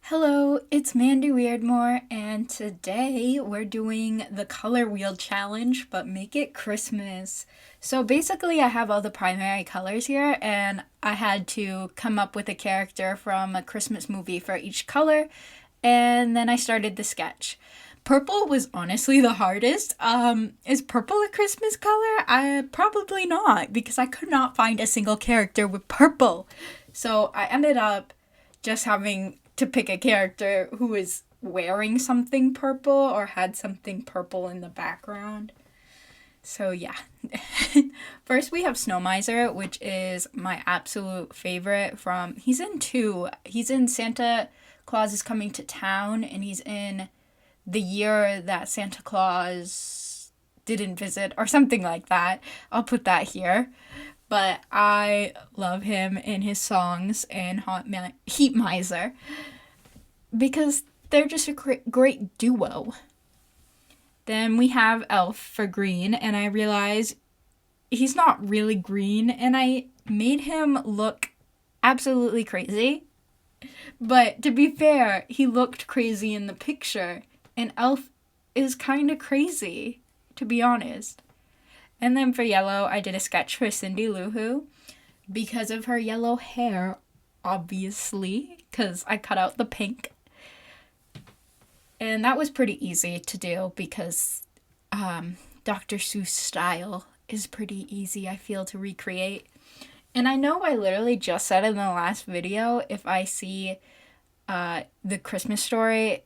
Hello, it's Mandy Weirdmore, and today we're doing the color wheel challenge, but make it Christmas. So basically, I have all the primary colors here, and I had to come up with a character from a Christmas movie for each color, and then I started the sketch. Purple was honestly the hardest. Is purple a Christmas color? Probably not, because I could not find a single character with purple. So I ended up just having to pick a character who is wearing something purple or had something purple in the background. So yeah. First we have Snow Miser, which is my absolute favorite from, he's in two. He's in Santa Claus is Coming to Town, and he's in the year that Santa Claus didn't visit or something like that. I'll put that here. But I love him in his songs and Heat Miser because they're just a great duo. Then we have Elf for green, and I realize he's not really green, and I made him look absolutely crazy. But to be fair, he looked crazy in the picture, and Elf is kind of crazy, to be honest. And then for yellow, I did a sketch for Cindy Lou Who because of her yellow hair, obviously, because I cut out the pink. And that was pretty easy to do because Dr. Seuss style is pretty easy, I feel, to recreate. And I know I literally just said in the last video, if I see the Christmas Story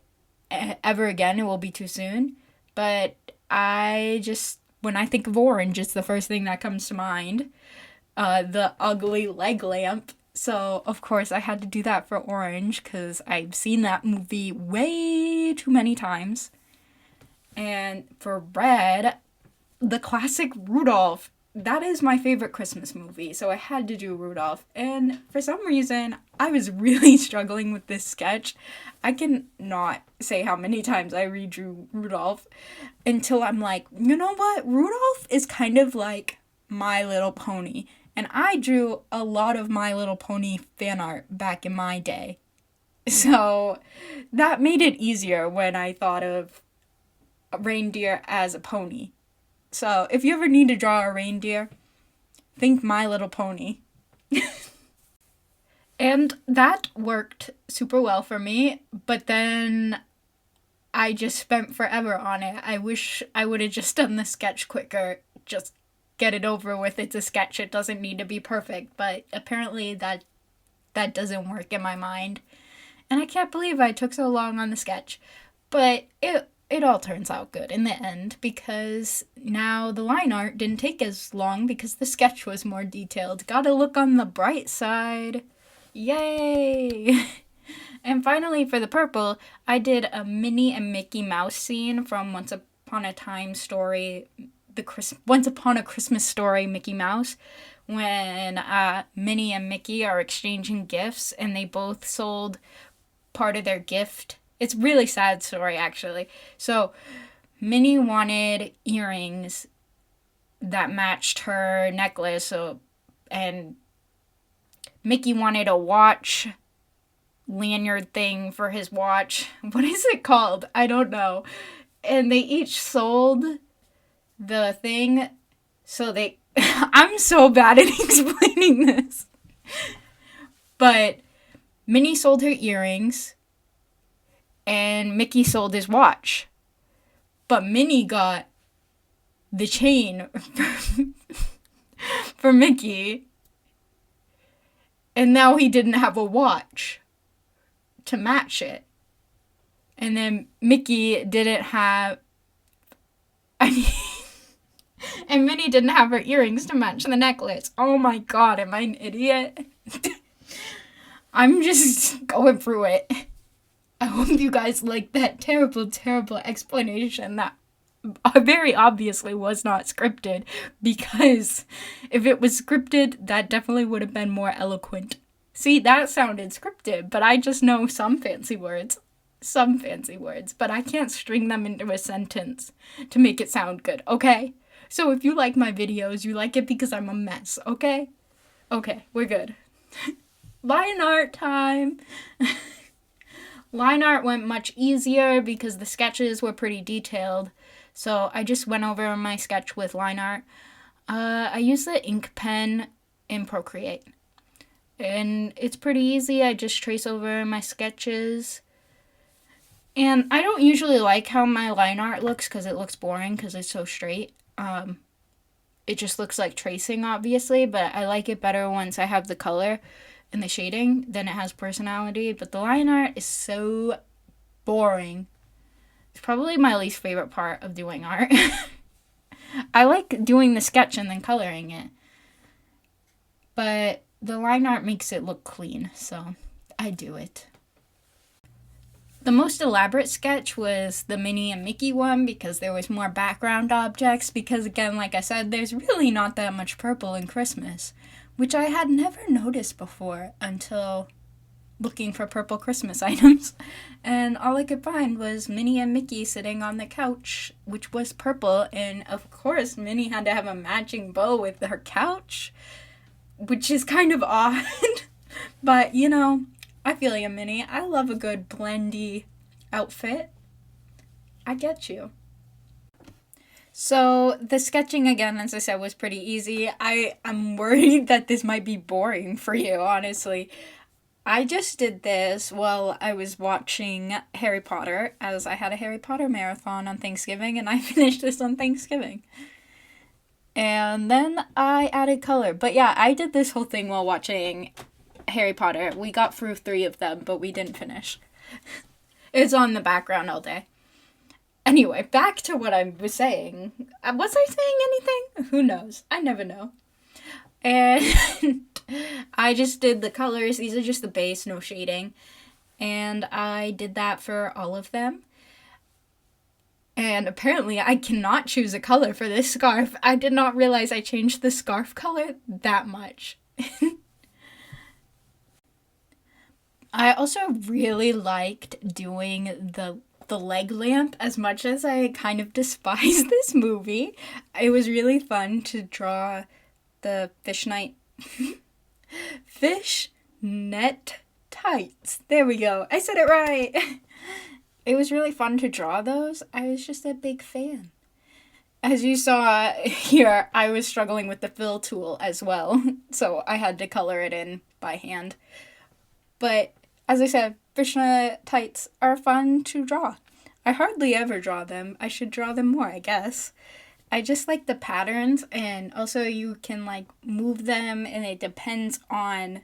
ever again, it will be too soon. But when I think of orange, it's the first thing that comes to mind. The ugly leg lamp. So, of course, I had to do that for orange because I've seen that movie way too many times. And for red, the classic Rudolph. That is my favorite Christmas movie, so I had to do Rudolph. And for some reason, I was really struggling with this sketch. I can not say how many times I redrew Rudolph until I'm like, you know what? Rudolph is kind of like My Little Pony. And I drew a lot of My Little Pony fan art back in my day. So that made it easier when I thought of a reindeer as a pony. So if you ever need to draw a reindeer, think My Little Pony. And that worked super well for me, but then I just spent forever on it. I wish I would have just done the sketch quicker. Just get it over with. It's a sketch. It doesn't need to be perfect, but apparently that doesn't work in my mind. And I can't believe I took so long on the sketch. But it all turns out good in the end because now the line art didn't take as long because the sketch was more detailed. Gotta look on the bright side. Yay! And finally, for the purple, I did a Minnie and Mickey Mouse scene from Once Upon a Time story, Once Upon a Christmas Story Mickey Mouse, when Minnie and Mickey are exchanging gifts and they both sold part of their gift. It's a really sad story, actually. So, Minnie wanted earrings that matched her necklace, and Mickey wanted a watch lanyard thing for his watch. What is it called? I don't know. And they each sold the thing, so they... I'm so bad at explaining this. But Minnie sold her earrings, and Mickey sold his watch. But Minnie got the chain for Mickey. And now he didn't have a watch to match it. And then Mickey didn't have... and Minnie didn't have her earrings to match the necklace. Oh my god, am I an idiot? I'm just going through it. I hope you guys like that terrible, terrible explanation that very obviously was not scripted, because if it was scripted, that definitely would have been more eloquent. See, that sounded scripted, but I just know some fancy words, but I can't string them into a sentence to make it sound good, okay? So if you like my videos, you like it because I'm a mess, okay? Okay, we're good. Line art time! Line art went much easier because the sketches were pretty detailed. So I just went over my sketch with line art. I use the ink pen in Procreate. And it's pretty easy. I just trace over my sketches. And I don't usually like how my line art looks because it looks boring because it's so straight. It just looks like tracing, obviously, but I like it better once I have the color and the shading, then it has personality. But the line art is so boring. It's probably my least favorite part of doing art. I like doing the sketch and then coloring it. But the line art makes it look clean, so I do it. The most elaborate sketch was the Minnie and Mickey one because there was more background objects because, again, like I said, there's really not that much purple in Christmas, which I had never noticed before until looking for purple Christmas items. And all I could find was Minnie and Mickey sitting on the couch, which was purple, and of course Minnie had to have a matching bow with her couch, which is kind of odd. But, you know, I feel you, Minnie. I love a good blendy outfit. I get you. So the sketching, again, as I said, was pretty easy. I'm worried that this might be boring for you, honestly. I just did this while I was watching Harry Potter, as I had a Harry Potter marathon on Thanksgiving, and I finished this on Thanksgiving. And then I added color. But yeah, I did this whole thing while watching Harry Potter. We got through 3 of them, but we didn't finish. It's on the background all day. Anyway, back to what I was saying. Was I saying anything? Who knows? I never know. And I just did the colors. These are just the base, no shading. And I did that for all of them. And apparently I cannot choose a color for this scarf. I did not realize I changed the scarf color that much. I also really liked doing the leg lamp. As much as I kind of despise this movie, it was really fun to draw the fishnet tights. There we go. I said it right. It was really fun to draw those. I was just a big fan. As you saw here, I was struggling with the fill tool as well, so I had to color it in by hand. But as I said, fishnet tights are fun to draw. I hardly ever draw them. I should draw them more, I guess. I just like the patterns, and also you can like move them, and it depends on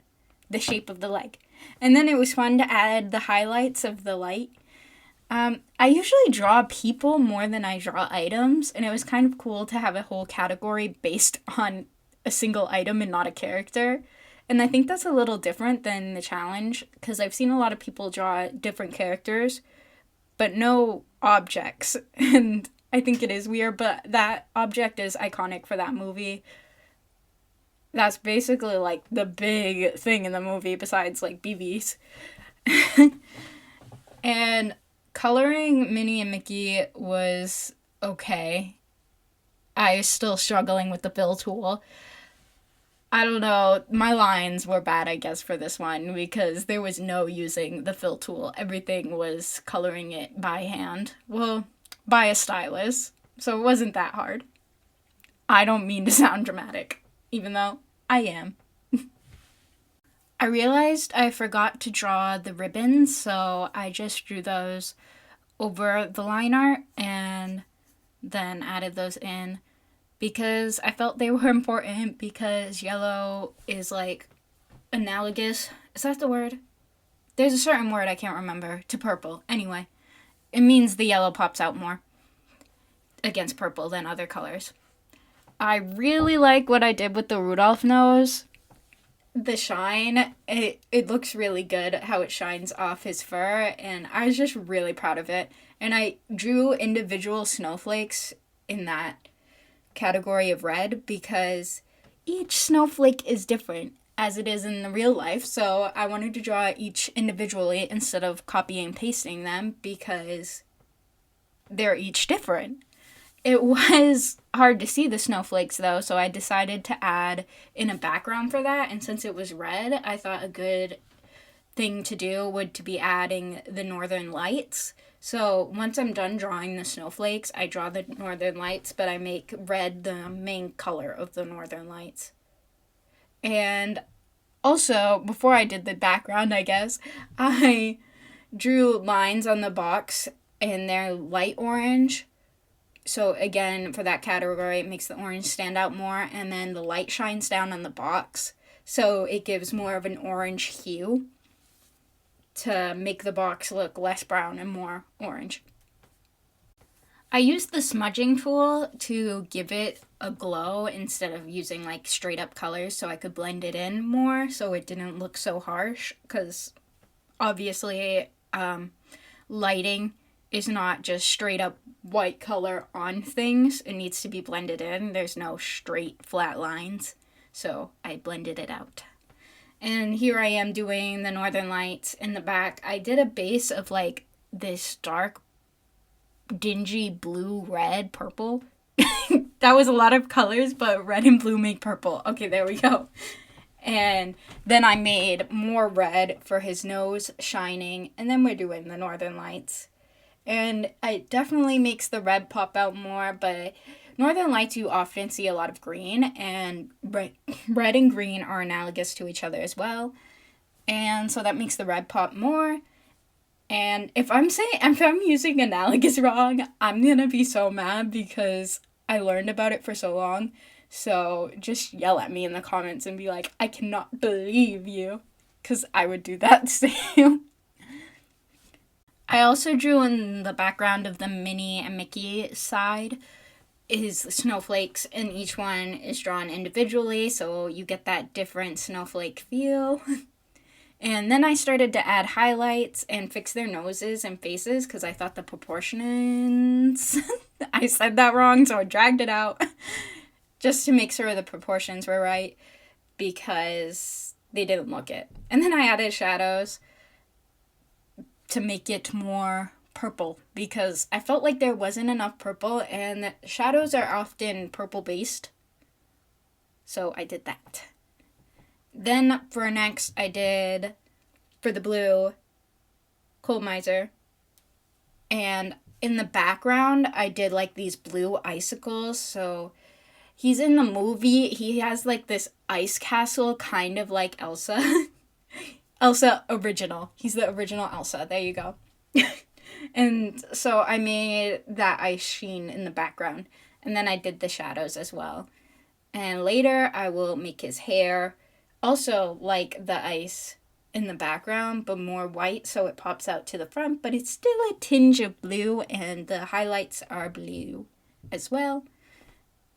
the shape of the leg. And then it was fun to add the highlights of the light. I usually draw people more than I draw items, and it was kind of cool to have a whole category based on a single item and not a character. And I think that's a little different than the challenge, because I've seen a lot of people draw different characters, but no objects. And I think it is weird, but that object is iconic for that movie. That's basically like the big thing in the movie besides like BBs. And coloring Minnie and Mickey was okay. I was still struggling with the fill tool. I don't know, my lines were bad, I guess, for this one, because there was no using the fill tool. Everything was coloring it by hand. Well, by a stylus, so it wasn't that hard. I don't mean to sound dramatic, even though I am. I realized I forgot to draw the ribbons, so I just drew those over the line art and then added those in because I felt they were important because yellow is like analogous. Is that the word? There's a certain word I can't remember to purple. Anyway, it means the yellow pops out more against purple than other colors. I really like what I did with the Rudolph nose. The shine, it looks really good how it shines off his fur, and I was just really proud of it. And I drew individual snowflakes in that category of red because each snowflake is different as it is in the real life, so I wanted to draw each individually instead of copying and pasting them because they're each different. It was hard to see the snowflakes, though, so I decided to add in a background for that, and since it was red, I thought a good thing to do would to be adding the northern lights. So once I'm done drawing the snowflakes, I draw the northern lights, but I make red the main color of the northern lights. And also, before I did the background, I guess, I drew lines on the box and they're light orange. So again, for that category, it makes the orange stand out more, and then the light shines down on the box, so it gives more of an orange hue to make the box look less brown and more orange. I used the smudging tool to give it a glow instead of using like straight up colors, so I could blend it in more so it didn't look so harsh, because obviously lighting is not just straight up white color on things. It needs to be blended in. There's no straight flat lines, so I blended it out. And here I am doing the northern lights in the back. I did a base of like this dark dingy blue, red, purple. That was a lot of colors, but red and blue make purple. Okay, there we go. And then I made more red for his nose shining, and then we're doing the northern lights. And it definitely makes the red pop out more, but northern lights you often see a lot of green, and red and green are analogous to each other as well. And so that makes the red pop more. And if I'm using analogous wrong, I'm gonna be so mad because I learned about it for so long. So just yell at me in the comments and be like, I cannot believe you, because I would do that too. I also drew in the background of the Minnie and Mickey side is snowflakes, and each one is drawn individually, so you get that different snowflake feel. And then I started to add highlights and fix their noses and faces because I thought the proportions, I said that wrong, so I dragged it out just to make sure the proportions were right because they didn't look it. And then I added shadows to make it more purple because I felt like there wasn't enough purple, and shadows are often purple based. So I did that. Then for next, I did, for the blue, Cold Miser. And in the background, I did like these blue icicles. So he's in the movie. He has like this ice castle, kind of like Elsa. Elsa original. He's the original Elsa. There you go. And so I made that ice sheen in the background. And then I did the shadows as well. And later I will make his hair also like the ice in the background, but more white so it pops out to the front, but it's still a tinge of blue, and the highlights are blue as well.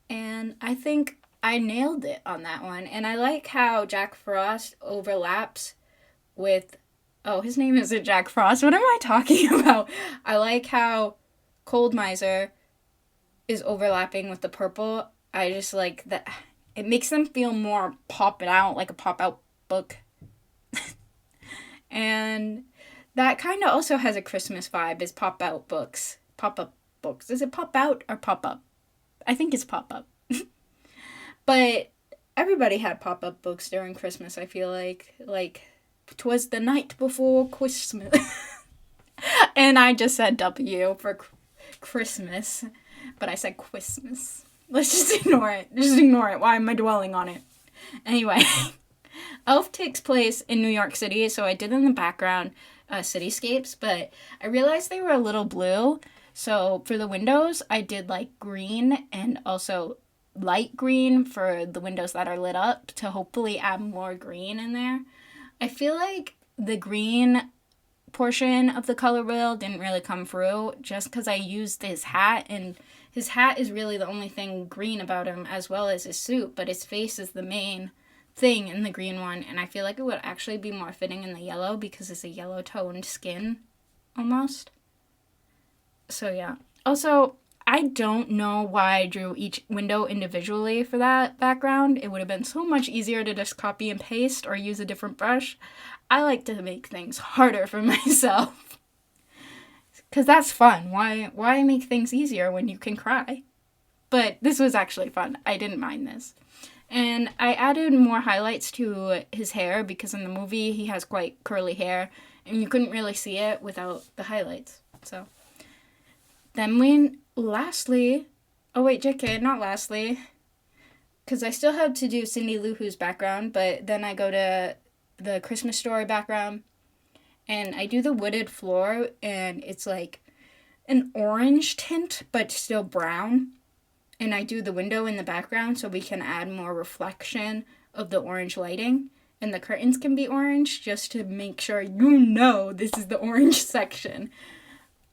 And I think I nailed it on that one. And I like how Jack Frost overlaps with, oh, his name isn't Jack Frost. What am I talking about? I like how Cold Miser is overlapping with the purple. I just like that. It makes them feel more popping out, like a pop-out book. And that kind of also has a Christmas vibe, is pop-out books. Pop-up books. Is it pop-out or pop-up? I think it's pop-up. But everybody had pop-up books during Christmas, I feel like. Like, 'twas the night before Christmas. And I just said W for Christmas. But I said Christmas. Let's just ignore it. Just ignore it. Why am I dwelling on it? Anyway, Elf takes place in New York City, so I did in the background cityscapes, but I realized they were a little blue. So for the windows, I did like green and also light green for the windows that are lit up to hopefully add more green in there. I feel like the green portion of the color wheel didn't really come through just because I used his hat, and his hat is really the only thing green about him, as well as his suit, but his face is the main thing in the green one, and I feel like it would actually be more fitting in the yellow because it's a yellow toned skin almost. So yeah. Also, I don't know why I drew each window individually for that background. It would have been so much easier to just copy and paste or use a different brush. I like to make things harder for myself. Because that's fun. Why make things easier when you can cry? But this was actually fun. I didn't mind this. And I added more highlights to his hair because in the movie he has quite curly hair and you couldn't really see it without the highlights. So then lastly, oh wait, JK, not lastly, because I still have to do Cindy Lou Who's background, but then I go to the Christmas Story background and I do the wooded floor and it's like an orange tint but still brown. And I do the window in the background so we can add more reflection of the orange lighting. And the curtains can be orange just to make sure you know this is the orange section.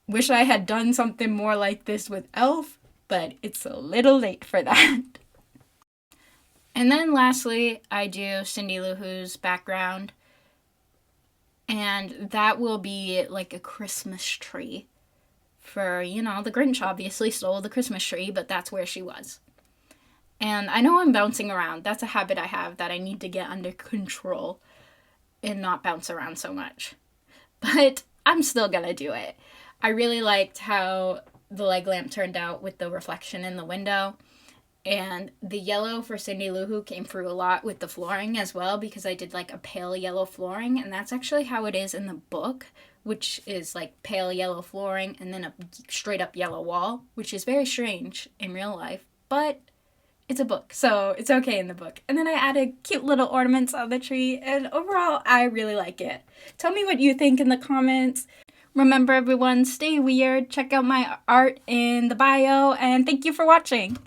Wish I had done something more like this with Elf, but it's a little late for that. And then lastly, I do Cindy Lou Who's background. And that will be like a Christmas tree. For, the Grinch obviously stole the Christmas tree, but that's where she was. And I know I'm bouncing around. That's a habit I have that I need to get under control and not bounce around so much. But I'm still gonna do it. I really liked how the leg lamp turned out with the reflection in the window. And the yellow for Cindy Lou Who came through a lot with the flooring as well because I did like a pale yellow flooring. And that's actually how it is in the book, which is like pale yellow flooring and then a straight up yellow wall, which is very strange in real life. But it's a book, so it's okay in the book. And then I added cute little ornaments on the tree, and overall, I really like it. Tell me what you think in the comments. Remember, everyone, stay weird. Check out my art in the bio, and thank you for watching.